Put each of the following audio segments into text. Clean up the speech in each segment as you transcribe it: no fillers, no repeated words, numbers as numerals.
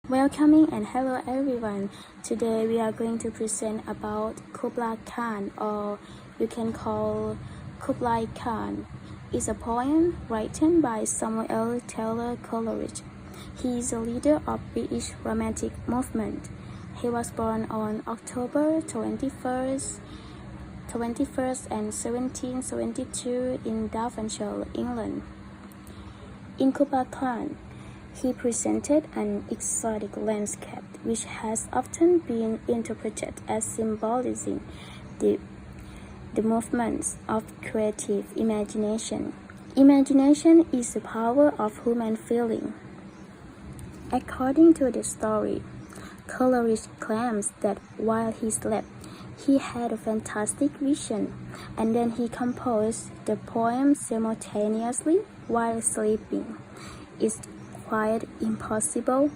Welcoming and hello everyone. Today we are going to present about Kubla Khan, or you can call Kubla Khan. It's a poem written by Samuel Taylor Coleridge. He is a leader of British Romantic movement. He was born on October 21st and 1772 in Devonshire, England. In Kubla Khan, he presented an exotic landscape which has often been interpreted as symbolizing the, the movements of creative imagination. Imagination is the power of human feeling. According to the story, Coleridge claims that while he slept, he had a fantastic vision, and then he composed the poem simultaneously while sleeping. It's quite impossible.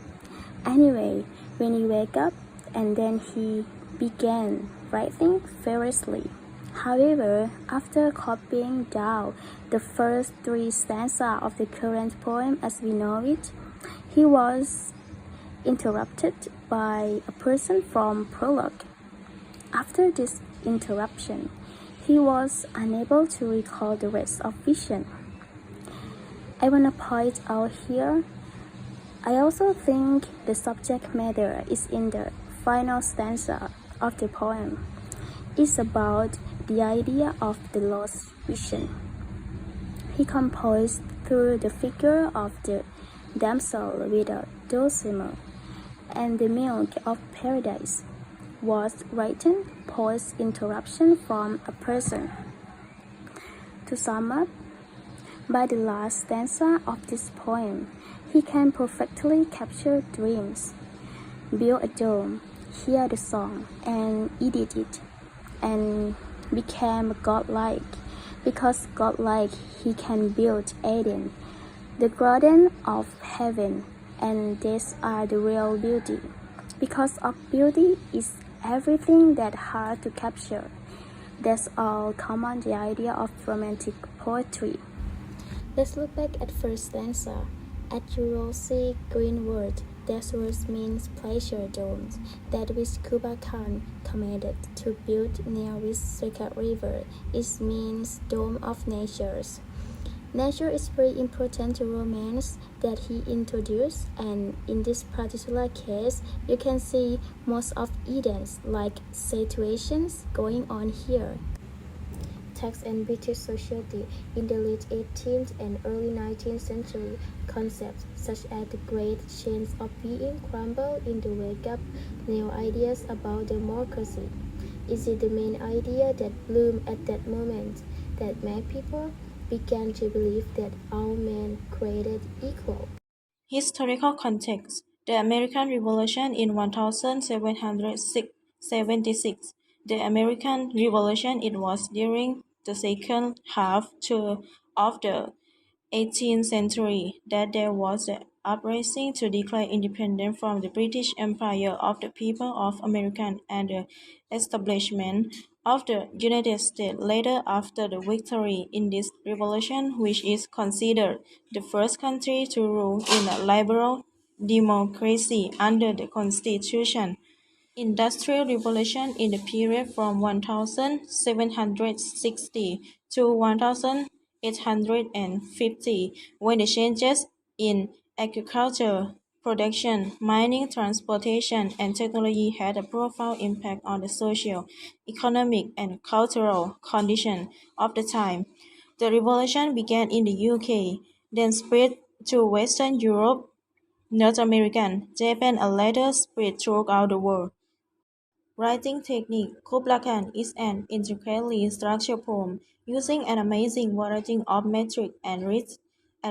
Anyway, when he woke up, and then he began writing furiously. However, after copying down the first three stanzas of the current poem as we know it, he was interrupted by a person from prologue. After this interruption, he was unable to recall the rest of vision. I want to point out here, I also think the subject matter is in the final stanza of the poem. It's about the idea of the lost vision. He composed through the figure of the damsel with a dulcimer, and the milk of paradise was written post-interruption from a person. To sum up, by the last stanza of this poem, he can perfectly capture dreams, build a dome, hear the song, and edit it, and became godlike. Because godlike, he can build Eden, the garden of heaven, and these are the real beauty. Because of beauty is everything that hard to capture. That's all common the idea of romantic poetry. Let's look back at first stanza. At your rosy green world, that word means pleasure domes, that which Kubla Khan commanded to build near which sacred river. It means dome of natures. Nature is very important to romance that he introduced, and in this particular case, you can see most of Eden's like situations going on here. Text and British society in the late 18th and early 19th century, concepts such as the great change of being crumble in the wake-up new ideas about democracy. Is it the main idea that bloomed at that moment that made people began to believe that all men created equal? Historical context: the American Revolution in 1776. The American Revolution it was during the second half of the 18th century that there was the uprising to declare independence from the British Empire of the people of America and the establishment of the United States later after the victory in this revolution, which is considered the first country to rule in a liberal democracy under the Constitution. Industrial Revolution in the period from 1760 to 1850, when the changes in agriculture, production, mining, transportation, and technology had a profound impact on the social, economic, and cultural conditions of the time. The revolution began in the UK, then spread to Western Europe, North America, Japan, and later spread throughout the world. Writing technique: Kubla Khan is an intricately structured poem using an amazing variety of metric and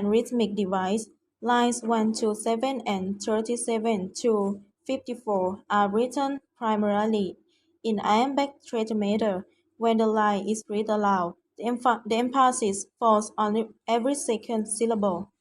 rhythmic devices. Lines 1 to 7 and 37 to 54 are written primarily in iambic tetrameter. When the line is read aloud, the emphasis falls on every second syllable.